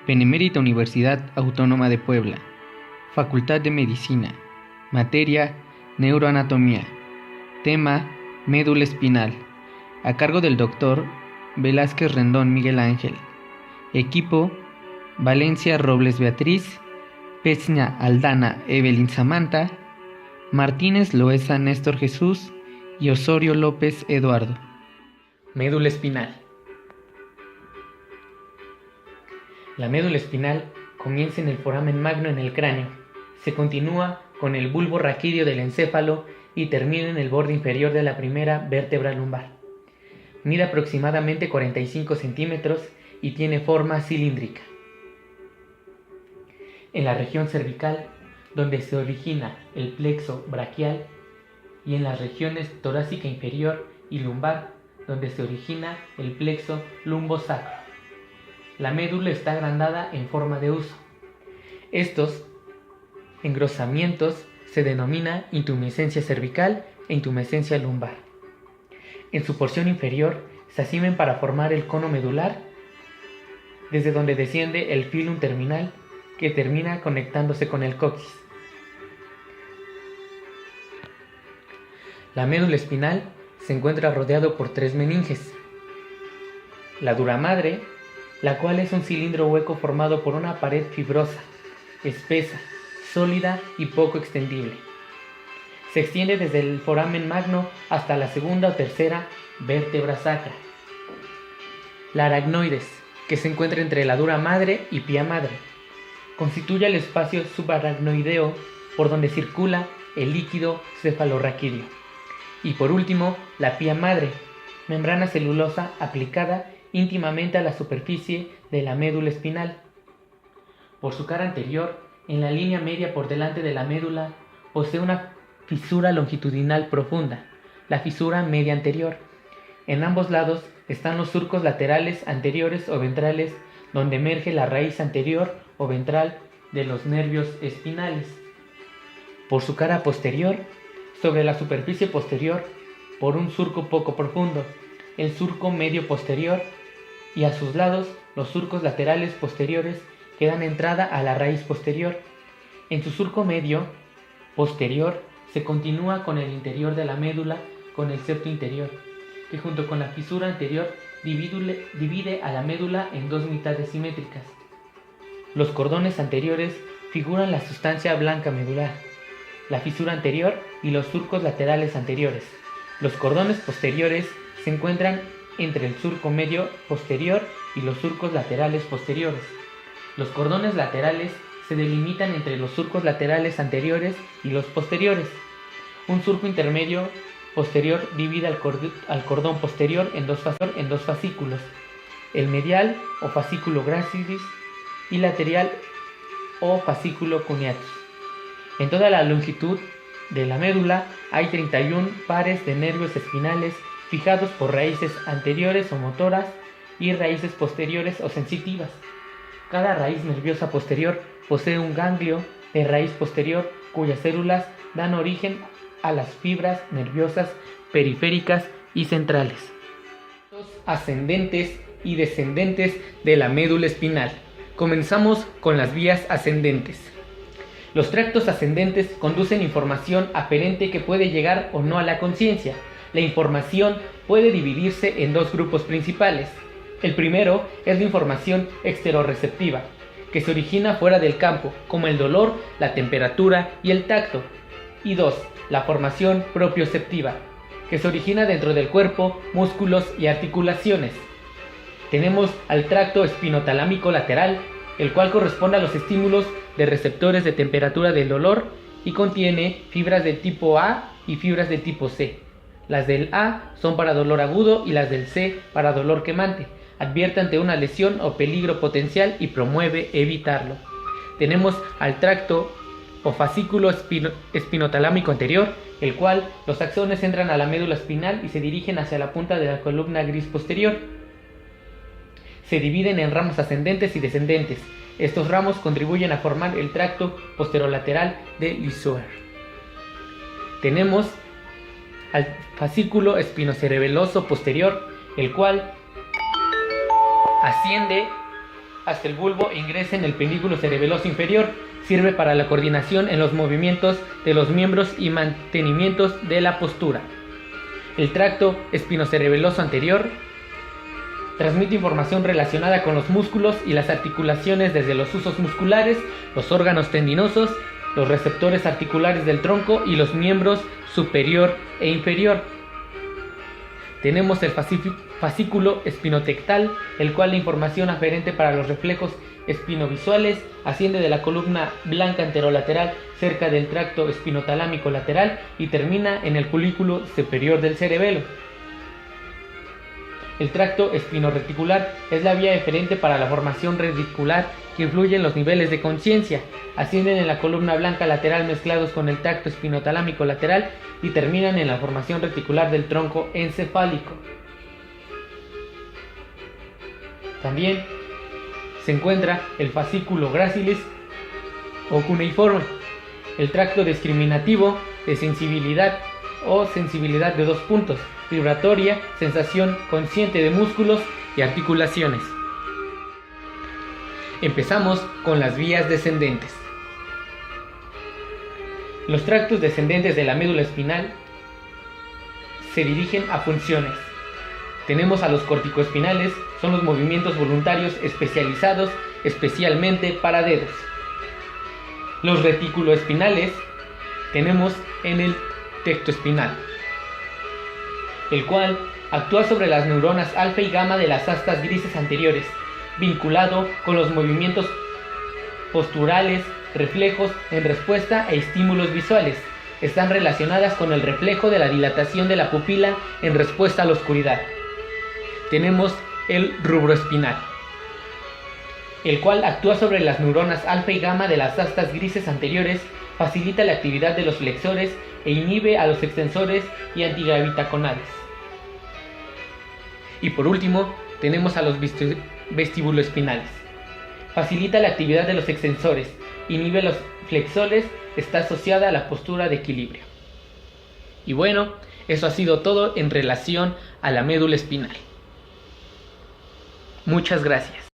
Benemérita Universidad Autónoma de Puebla, Facultad de Medicina, materia Neuroanatomía, tema Médula espinal, a cargo del Dr. Velázquez Rendón Miguel Ángel, equipo Valencia Robles Beatriz, Peña Aldana Evelyn Samantha, Martínez Loesa Néstor Jesús y Osorio López Eduardo. Médula espinal. La médula espinal comienza en el foramen magno en el cráneo, se continúa con el bulbo raquídeo del encéfalo y termina en el borde inferior de la primera vértebra lumbar. Mide aproximadamente 45 centímetros y tiene forma cilíndrica. En la región cervical, donde se origina el plexo braquial, y en las regiones torácica inferior y lumbar, donde se origina el plexo lumbosacro. La médula está agrandada en forma de huso. Estos engrosamientos se denomina intumescencia cervical e intumescencia lumbar. En su porción inferior se asimen para formar el cono medular, desde donde desciende el filum terminal que termina conectándose con el coxis. La médula espinal se encuentra rodeado por 3 meninges. La dura madre, la cual es un cilindro hueco formado por una pared fibrosa, espesa, sólida y poco extendible. Se extiende desde el foramen magno hasta la segunda o tercera vértebra sacra. La aracnoides, que se encuentra entre la dura madre y pía madre, constituye el espacio subaracnoideo por donde circula el líquido cefalorraquídeo. Y por último, la pía madre, membrana celulosa aplicada íntimamente a la superficie de la médula espinal. Por su cara anterior, en la línea media por delante de la médula, posee una fisura longitudinal profunda, la fisura media anterior. En ambos lados están los surcos laterales anteriores o ventrales, donde emerge la raíz anterior o ventral de los nervios espinales. Por su cara posterior, sobre la superficie posterior, por un surco poco profundo, el surco medio posterior, y a sus lados los surcos laterales posteriores que dan entrada a la raíz posterior. En su surco medio posterior se continúa con el interior de la médula con el septo interior, que junto con la fisura anterior divide a la médula en 2 mitades simétricas. Los cordones anteriores figuran la sustancia blanca medular, la fisura anterior y los surcos laterales anteriores. Los cordones posteriores se encuentran entre el surco medio posterior y los surcos laterales posteriores. Los cordones laterales se delimitan entre los surcos laterales anteriores y los posteriores. Un surco intermedio posterior divide al cordón posterior en dos fascículos, el medial o fascículo gracilis y lateral o fascículo cuneatus. En toda la longitud de la médula hay 31 pares de nervios espinales fijados por raíces anteriores o motoras y raíces posteriores o sensitivas. Cada raíz nerviosa posterior posee un ganglio de raíz posterior cuyas células dan origen a las fibras nerviosas periféricas y centrales. Ascendentes y descendentes de la médula espinal. Comenzamos con las vías ascendentes. Los tractos ascendentes conducen información aferente que puede llegar o no a la conciencia. La información puede dividirse en 2 grupos principales. El primero es la información exterorreceptiva, que se origina fuera del campo, como el dolor, la temperatura y el tacto. Y 2, la formación propioceptiva, que se origina dentro del cuerpo, músculos y articulaciones. Tenemos al tracto espinotalámico lateral, el cual corresponde a los estímulos de receptores de temperatura del dolor y contiene fibras de tipo A y fibras de tipo C. Las del A son para dolor agudo y las del C para dolor quemante. Advierte ante una lesión o peligro potencial y promueve evitarlo. Tenemos al tracto o fascículo espinotalámico anterior, el cual los axones entran a la médula espinal y se dirigen hacia la punta de la columna gris posterior. Se dividen en ramos ascendentes y descendentes. Estos ramos contribuyen a formar el tracto posterolateral de Lesueur. Tenemos al fascículo espinocerebeloso posterior, el cual asciende hasta el bulbo e ingresa en el pedúnculo cerebeloso inferior. Sirve para la coordinación en los movimientos de los miembros y mantenimientos de la postura. El tracto espinocerebeloso anterior transmite información relacionada con los músculos y las articulaciones desde los huesos musculares, los órganos tendinosos, los receptores articulares del tronco y los miembros superior e inferior. Tenemos el fascículo espinotectal, el cual la información aferente para los reflejos espinovisuales asciende de la columna blanca anterolateral cerca del tracto espinotalámico lateral y termina en el folículo superior del cerebelo. El tracto espinoreticular es la vía eferente para la formación reticular que influye en los niveles de conciencia. Ascienden en la columna blanca lateral mezclados con el tracto espinotalámico lateral y terminan en la formación reticular del tronco encefálico. También se encuentra el fascículo gracilis o cuneiforme, el tracto discriminativo de sensibilidad o sensibilidad de 2 puntos, vibratoria, sensación consciente de músculos y articulaciones. Empezamos con las vías descendentes. Los tractos descendentes de la médula espinal se dirigen a funciones. Tenemos a los corticoespinales, son los movimientos voluntarios especializados especialmente para dedos. Los reticuloespinales tenemos en el tectoespinal, el cual actúa sobre las neuronas alfa y gamma de las astas grises anteriores, vinculado con los movimientos posturales, reflejos en respuesta e estímulos visuales. Están relacionadas con el reflejo de la dilatación de la pupila en respuesta a la oscuridad. Tenemos el rubroespinal, el cual actúa sobre las neuronas alfa y gamma de las astas grises anteriores, facilita la actividad de los flexores e inhibe a los extensores y antigravitacionales. Y por último, tenemos a los vestibuloespinales. Facilita la actividad de los extensores, inhibe los flexores, está asociada a la postura de equilibrio. Y bueno, eso ha sido todo en relación a la médula espinal. Muchas gracias.